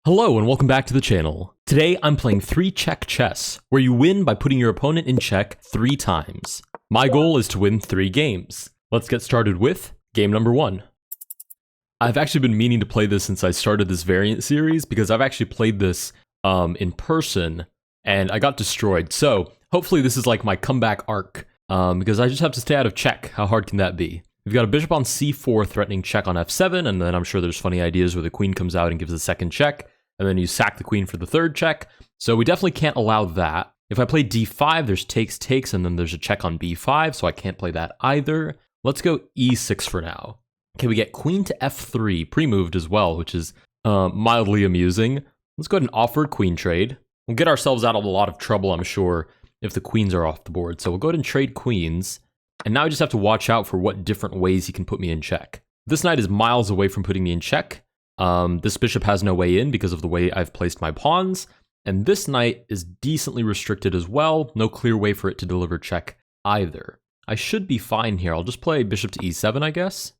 Hello and welcome back to the channel. Today I'm playing 3-check chess, where you win by putting your opponent in check 3 times. My goal is to win 3 games. Let's get started with game number 1. I've actually been meaning to play this since I started this variant series because I've actually played this in person and I got destroyed. So hopefully this is like my comeback arc because I just have to stay out of check. How hard can that be? We've got a bishop on c4 threatening check on f7, and then I'm sure there's funny ideas where the queen comes out and gives a second check, and then you sack the queen for the third check. So we definitely can't allow that. If I play d5, there's takes, and then there's a check on b5, so I can't play that either. Let's go e6 for now. Okay, we get queen to f3, pre-moved as well, which is mildly amusing. Let's go ahead and offer queen trade. We'll get ourselves out of a lot of trouble, I'm sure, if the queens are off the board. So we'll go ahead and trade queens. And now I just have to watch out for what different ways he can put me in check. This knight is miles away from putting me in check. This bishop has no way in because of the way I've placed my pawns. And this knight is decently restricted as well. No clear way for it to deliver check either. I should be fine here. I'll just play bishop to e7, I guess.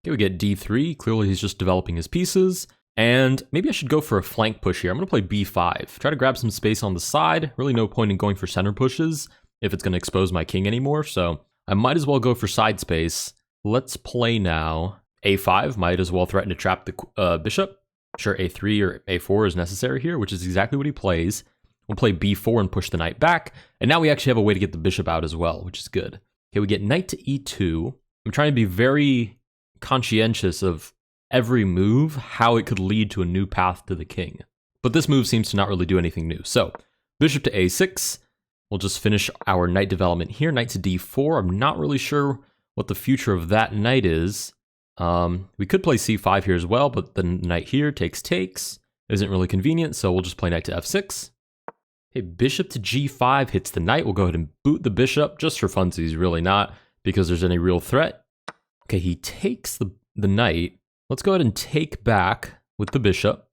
Okay, we get d3. Clearly he's just developing his pieces. And maybe I should go for a flank push here. I'm going to play b5. Try to grab some space on the side. Really no point in going for center pushes if it's going to expose my king anymore. So I might as well go for side space. Let's play now a5. Might as well threaten to trap the bishop. Sure, a3 or a4 is necessary here, which is exactly what he plays. We'll play b4 and push the knight back. And now we actually have a way to get the bishop out as well, which is good. Okay, we get knight to e2. I'm trying to be very conscientious of every move, how it could lead to a new path to the king. But this move seems to not really do anything new. So, bishop to a6. We'll just finish our knight development here. Knight to d4. I'm not really sure what the future of that knight is. We could play c5 here as well, but the knight here takes. Isn't really convenient, so we'll just play knight to f6. Okay, bishop to g5 hits the knight. We'll go ahead and boot the bishop, just for funsies, really not because there's any real threat. Okay, he takes the knight. Let's go ahead and take back with the bishop.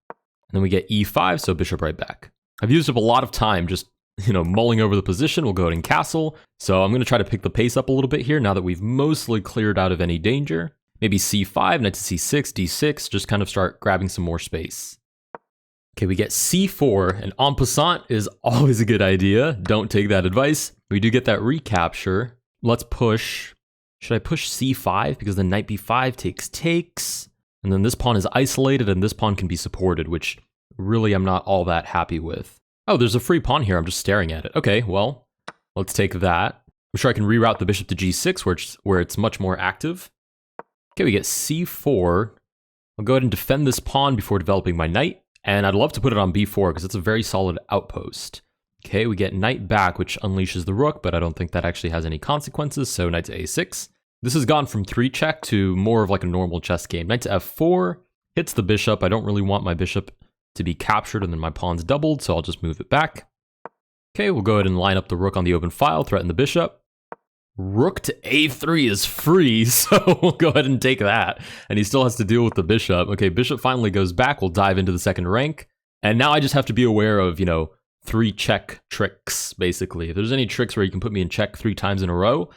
And then we get e5, so bishop right back. I've used up a lot of time just mulling over the position. We'll go ahead and castle. So I'm going to try to pick the pace up a little bit here now that we've mostly cleared out of any danger. Maybe c5, knight to c6, d6, just kind of start grabbing some more space. Okay, we get c4, and en passant is always a good idea. Don't take that advice. We do get that recapture. Let's push. Should I push c5? Because then knight b5 takes. And then this pawn is isolated, and this pawn can be supported, which really I'm not all that happy with. Oh, there's a free pawn here. I'm just staring at it. Okay, well, let's take that. I'm sure I can reroute the bishop to g6, where it's much more active. Okay, we get c4. I'll go ahead and defend this pawn before developing my knight. And I'd love to put it on b4 because it's a very solid outpost. Okay, we get knight back, which unleashes the rook, but I don't think that actually has any consequences. So knight to a6. This has gone from 3-check to more of like a normal chess game. Knight to f4 hits the bishop. I don't really want my bishop to be captured, and then my pawn's doubled, so I'll just move it back. Okay, we'll go ahead and line up the rook on the open file, threaten the bishop. Rook to a3 is free, so we'll go ahead and take that. And he still has to deal with the bishop. Okay, bishop finally goes back. We'll dive into the second rank. And now I just have to be aware of, 3-check tricks, basically. If there's any tricks where you can put me in check 3 times in a row,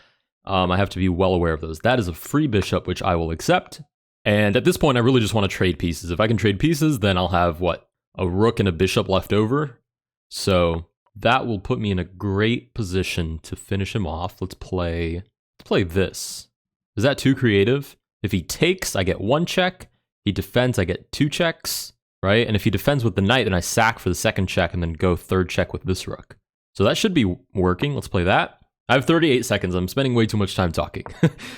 I have to be well aware of those. That is a free bishop, which I will accept. And at this point, I really just want to trade pieces. If I can trade pieces, then I'll have, a rook and a bishop left over. So that will put me in a great position to finish him off. Let's play this. Is that too creative? If he takes, I get 1 check. He defends, I get 2 checks, right? And if he defends with the knight, then I sack for the second check and then go 3rd check with this rook. So that should be working. Let's play that. I have 38 seconds. I'm spending way too much time talking.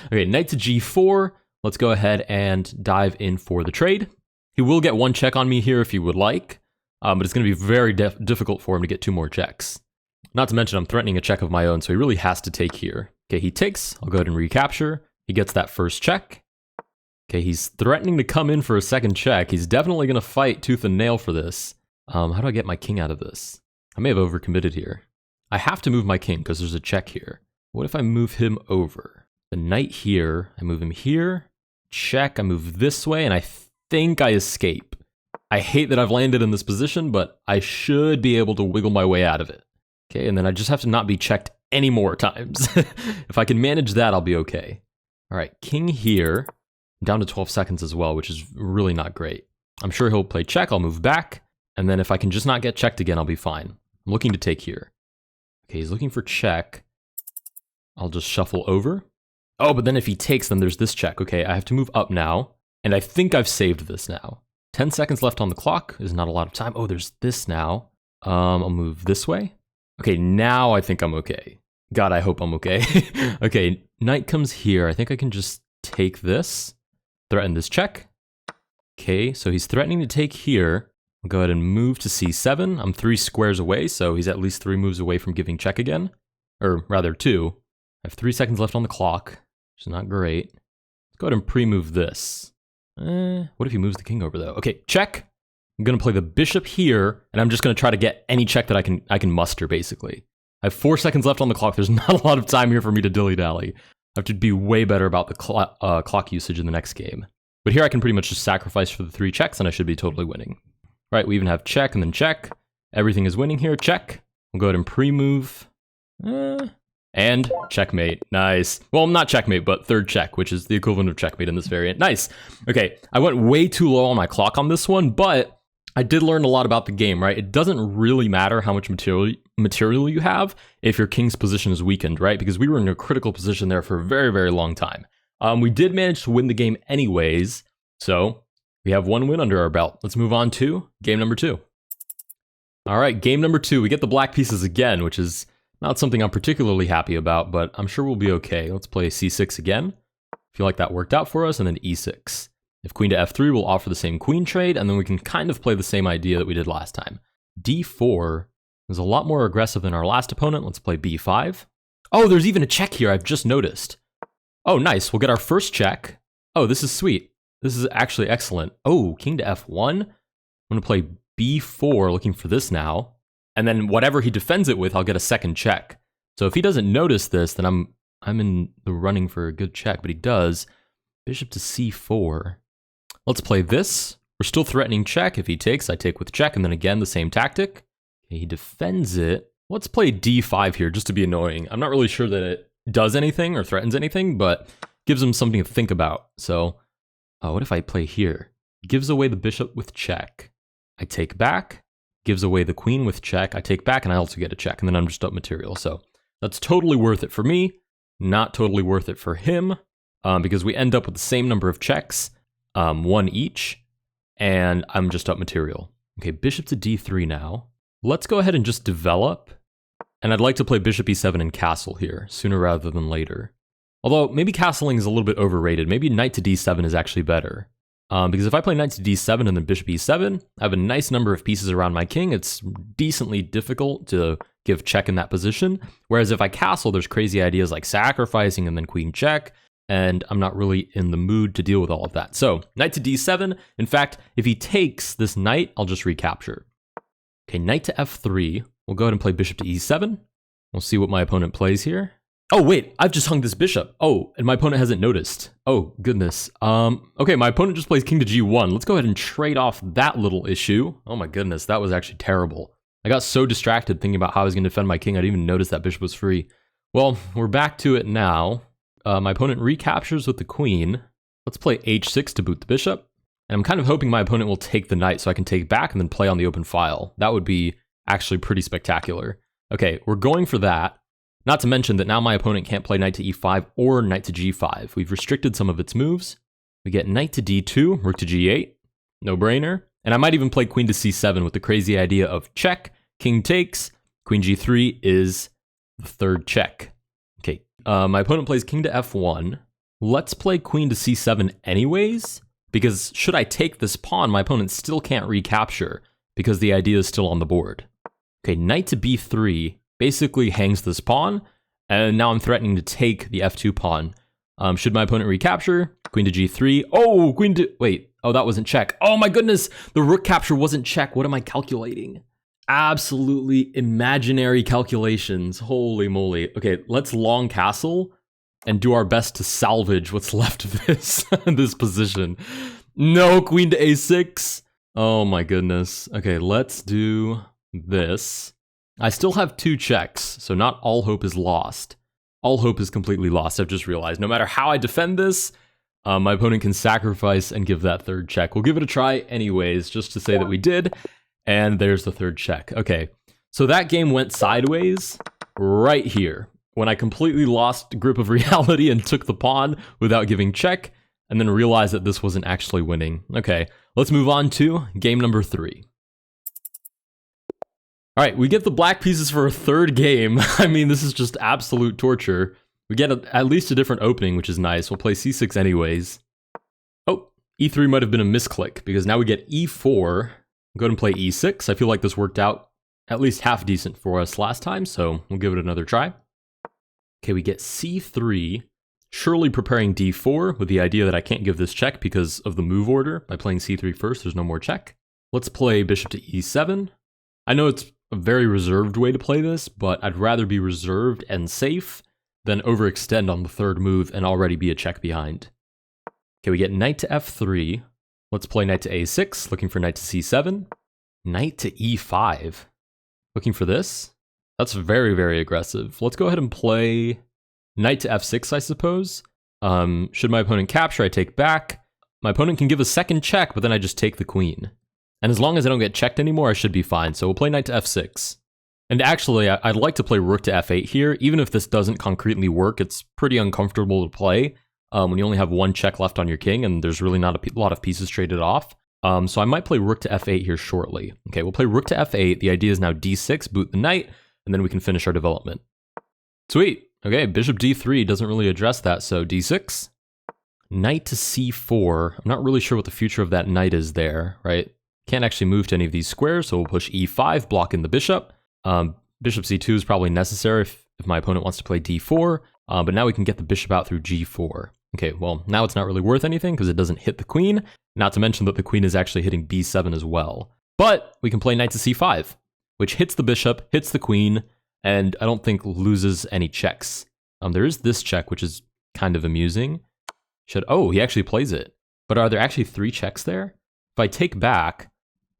Okay, knight to g4. Let's go ahead and dive in for the trade. He will get 1 check on me here if he would like, but it's going to be very difficult for him to get 2 more checks. Not to mention I'm threatening a check of my own, so he really has to take here. Okay, he takes. I'll go ahead and recapture. He gets that first check. Okay, he's threatening to come in for a second check. He's definitely going to fight tooth and nail for this. How do I get my king out of this? I may have overcommitted here. I have to move my king because there's a check here. What if I move him over? The knight here, I move him here. Check, I move this way, and I think I escape. I hate that I've landed in this position, but I should be able to wiggle my way out of it. Okay, and then I just have to not be checked any more times. If I can manage that, I'll be okay. All right, king here. I'm down to 12 seconds as well, which is really not great. I'm sure he'll play check, I'll move back, and then if I can just not get checked again, I'll be fine. I'm looking to take here. Okay, he's looking for check. I'll just shuffle over. Oh, but then if he takes, then there's this check. Okay, I have to move up now, and I think I've saved this now. 10 seconds left on the clock is not a lot of time. Oh, there's this now. I'll move this way. Okay, now I think I'm okay. God, I hope I'm okay. Okay, knight comes here. I think I can just take this, threaten this check. Okay, so he's threatening to take here. I'll go ahead and move to c7. I'm 3 squares away, so he's at least 3 moves away from giving check again. Or rather 2. I have 3 seconds left on the clock, which is not great. Let's go ahead and pre-move this. What if he moves the king over though? Okay, check. I'm gonna play the bishop here, and I'm just gonna try to get any check that I can muster, basically. I have 4 seconds left on the clock. There's not a lot of time here for me to dilly-dally. I have to be way better about the clock usage in the next game. But here I can pretty much just sacrifice for the 3 checks, and I should be totally winning. Right, we even have check and then check. Everything is winning here, check. We'll go ahead and pre-move. And checkmate, nice. Well, not checkmate, but third check, which is the equivalent of checkmate in this variant. Nice. Okay, I went way too low on my clock on this one, but I did learn a lot about the game, right? It doesn't really matter how much material you have if your king's position is weakened, right? Because we were in a critical position there for a very, very long time. We did manage to win the game anyways, so we have 1 win under our belt. Let's move on to game number 2. All right, game number 2. We get the black pieces again, which is not something I'm particularly happy about, but I'm sure we'll be okay. Let's play c6 again. Feel like that worked out for us, and then e6. If queen to f3, we'll offer the same queen trade, and then we can kind of play the same idea that we did last time. d4 is a lot more aggressive than our last opponent. Let's play b5. Oh, there's even a check here, I've just noticed. Oh, nice, we'll get our first check. Oh, this is sweet. This is actually excellent. Oh, king to f1. I'm gonna play b4, looking for this now. And then whatever he defends it with, I'll get a second check. So if he doesn't notice this, then I'm in the running for a good check, but he does. Bishop to c4. Let's play this. We're still threatening check. If he takes, I take with check, and then again, the same tactic. Okay, he defends it. Let's play d5 here, just to be annoying. I'm not really sure that it does anything or threatens anything, but gives him something to think about. So what if I play here? Gives away the bishop with check. I take back. Gives away the queen with check. I take back, and I also get a check, and then I'm just up material. So that's totally worth it for me. Not totally worth it for him, because we end up with the same number of checks, 1 each, and I'm just up material. Okay, bishop to d3 now. Let's go ahead and just develop, and I'd like to play bishop e7 and castle here, sooner rather than later. Although, maybe castling is a little bit overrated. Maybe knight to d7 is actually better. Because if I play knight to d7 and then bishop e7, I have a nice number of pieces around my king. It's decently difficult to give check in that position. Whereas if I castle, there's crazy ideas like sacrificing and then queen check, and I'm not really in the mood to deal with all of that. So, knight to d7. In fact, if he takes this knight, I'll just recapture. Okay, knight to f3. We'll go ahead and play bishop to e7. We'll see what my opponent plays here. Oh, wait, I've just hung this bishop. Oh, and my opponent hasn't noticed. Oh, goodness. Okay, my opponent just plays king to g1. Let's go ahead and trade off that little issue. Oh my goodness, that was actually terrible. I got so distracted thinking about how I was going to defend my king, I didn't even notice that bishop was free. Well, we're back to it now. My opponent recaptures with the queen. Let's play h6 to boot the bishop. And I'm kind of hoping my opponent will take the knight so I can take back and then play on the open file. That would be actually pretty spectacular. Okay, we're going for that. Not to mention that now my opponent can't play knight to e5 or knight to g5. We've restricted some of its moves. We get knight to d2, rook to g8, no brainer. And I might even play queen to c7 with the crazy idea of check, king takes, queen g3 is the third check. Okay, my opponent plays king to f1. Let's play queen to c7 anyways, because should I take this pawn, my opponent still can't recapture because the idea is still on the board. Okay, knight to b3 basically hangs this pawn, and now I'm threatening to take the f2 pawn. Should my opponent recapture? Queen to g3. Oh, queen to... Wait. Oh, that wasn't check. Oh my goodness. The rook capture wasn't check. What am I calculating? Absolutely imaginary calculations. Holy moly. Okay, let's long castle and do our best to salvage what's left of this, this position. No, queen to a6. Oh my goodness. Okay, let's do this. I still have 2 checks, so not all hope is lost. All hope is completely lost, I've just realized. No matter how I defend this, my opponent can sacrifice and give that third check. We'll give it a try anyways, just to say that we did. And there's the third check. Okay, so that game went sideways right here, when I completely lost grip of reality and took the pawn without giving check, and then realized that this wasn't actually winning. Okay, let's move on to game number 3. All right, we get the black pieces for a third game. I mean, this is just absolute torture. We get at least a different opening, which is nice. We'll play c6 anyways. Oh, e3 might have been a misclick, because now we get e4. We'll go ahead and play e6. I feel like this worked out at least half decent for us last time, so we'll give it another try. Okay, we get c3, surely preparing d4 with the idea that I can't give this check because of the move order. By playing c3 first, there's no more check. Let's play bishop to e7. I know it's a very reserved way to play this, but I'd rather be reserved and safe than overextend on the third move and already be a check behind. Okay, we get knight to f3. Let's play knight to a6, looking for knight to c7. Knight to e5. Looking for this? That's very, very aggressive. Let's go ahead and play knight to f6, I suppose. Should my opponent capture, I take back. My opponent can give a second check, but then I just take the queen. And as long as I don't get checked anymore, I should be fine. So we'll play knight to f6. And actually, I'd like to play rook to f8 here. Even if this doesn't concretely work, it's pretty uncomfortable to play when you only have one check left on your king and there's really not a lot of pieces traded off. So I might play rook to f8 here shortly. Okay, we'll play rook to f8. The idea is now d6, boot the knight, and then we can finish our development. Sweet. Okay, bishop d3 doesn't really address that, so d6. Knight to c4. I'm not really sure what the future of that knight is there, right? Can't actually move to any of these squares, so we'll push e5, blocking the bishop. Bishop c2 is probably necessary if my opponent wants to play d4, but now we can get the bishop out through g4. Okay, well, now it's not really worth anything because it doesn't hit the queen, not to mention that the queen is actually hitting b7 as well. But we can play knight to c5, which hits the bishop, hits the queen, and I don't think loses any checks. There is this check, which is kind of amusing. Oh, he actually plays it. But are there actually 3 checks there? If I take back,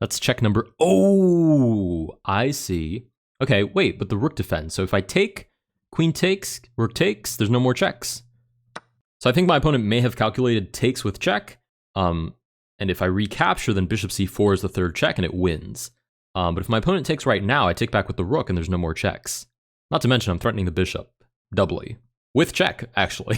that's check number... Oh, I see. Okay, wait, but the rook defends. So if I take, queen takes, rook takes, there's no more checks. So I think my opponent may have calculated takes with check. And if I recapture, then bishop c4 is the third check and it wins. But if my opponent takes right now, I take back with the rook and there's no more checks. Not to mention I'm threatening the bishop doubly. With check, actually.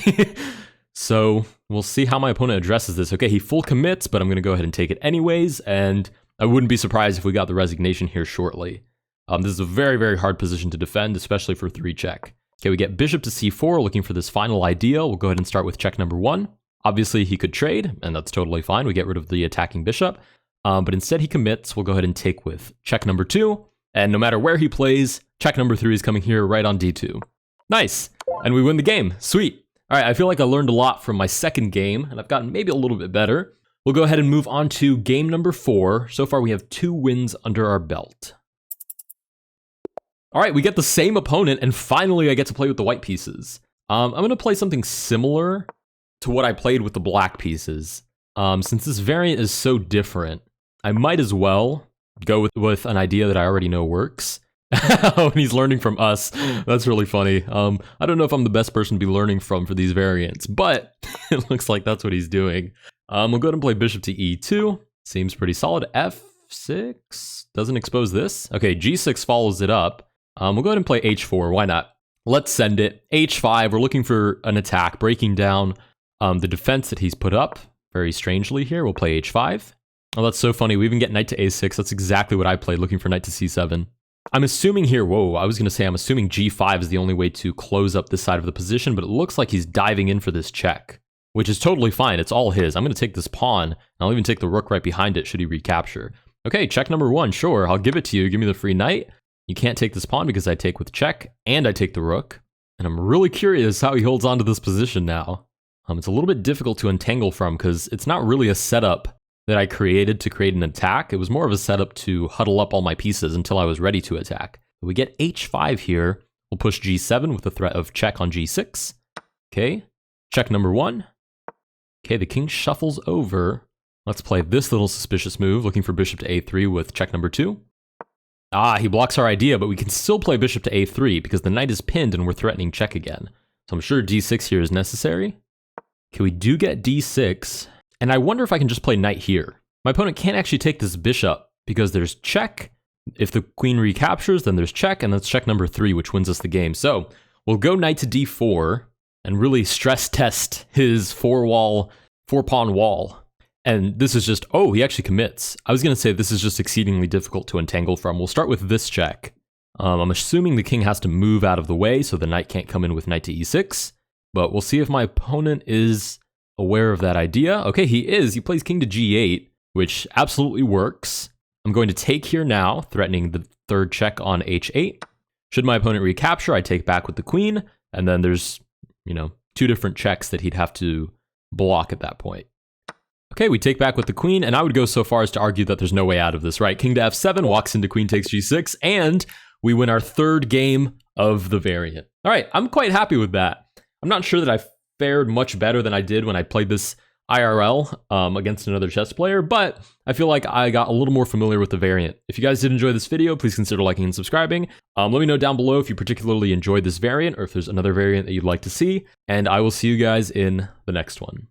So we'll see how my opponent addresses this. Okay, he full commits, but I'm going to go ahead and take it anyways. And I wouldn't be surprised if we got the resignation here shortly. This is a very, very hard position to defend, especially for 3 check. Okay, we get bishop to c4, looking for this final idea. We'll go ahead and start with check number 1. Obviously, he could trade, and that's totally fine. We get rid of the attacking bishop. But instead he commits. We'll go ahead and take with check number 2. And no matter where he plays, check number 3 is coming here right on d2. Nice. And we win the game. Sweet. All right, I feel like I learned a lot from my second game, and I've gotten maybe a little bit better. We'll go ahead and move on to game number 4. So far, we have 2 wins under our belt. All right, we get the same opponent, and finally I get to play with the white pieces. I'm going to play something similar to what I played with the black pieces. Since this variant is so different, I might as well go with an idea that I already know works. Oh, and he's learning from us. That's really funny. I don't know if I'm the best person to be learning from for these variants, but it looks like that's what he's doing. We'll go ahead and play bishop to e2. Seems pretty solid. f6 doesn't expose this. Okay, g6 follows it up. We'll go ahead and play h4. Why not? Let's send it. h5, we're looking for an attack, breaking down the defense that he's put up. Very strangely here, we'll play h5. Oh, that's so funny. We even get knight to a6. That's exactly what I played, looking for knight to c7. I'm assuming here, whoa, I was going to say I'm assuming g5 is the only way to close up this side of the position, but it looks like he's diving in for this check, which is totally fine. It's all his. I'm going to take this pawn, and I'll even take the rook right behind it should he recapture. Okay, check number 1, sure, I'll give it to you. Give me the free knight. You can't take this pawn because I take with check, and I take the rook. And I'm really curious how he holds on to this position now. It's a little bit difficult to untangle from because it's not really a setup that I created to create an attack. It was more of a setup to huddle up all my pieces until I was ready to attack. We get h5 here. We'll push g7 with the threat of check on g6. Okay, check number 1. Okay, the king shuffles over. Let's play this little suspicious move, looking for bishop to a3 with check number 2. Ah, he blocks our idea, but we can still play bishop to a3 because the knight is pinned and we're threatening check again. So I'm sure d6 here is necessary. Okay, we do get d6, and I wonder if I can just play knight here. My opponent can't actually take this bishop because there's check. If the queen recaptures, then there's check, and that's check number 3, which wins us the game. So we'll go knight to d4 and really stress test his 4-pawn wall. And this is just, oh, he actually commits. I was going to say this is just exceedingly difficult to entangle from. We'll start with this check. I'm assuming the king has to move out of the way so the knight can't come in with knight to e6. But we'll see if my opponent is aware of that idea. Okay, he is. He plays king to g8, which absolutely works. I'm going to take here now, threatening the third check on h8. Should my opponent recapture, I take back with the queen, and then there's, 2 different checks that he'd have to block at that point. Okay, we take back with the queen, and I would go so far as to argue that there's no way out of this, right? King to f7, walks into queen takes g6, and we win our 3rd game of the variant. All right, I'm quite happy with that. I'm not sure that I fared much better than I did when I played this IRL against another chess player, but I feel like I got a little more familiar with the variant. If you guys did enjoy this video, please consider liking and subscribing. Let me know down below if you particularly enjoyed this variant or if there's another variant that you'd like to see, and I will see you guys in the next one.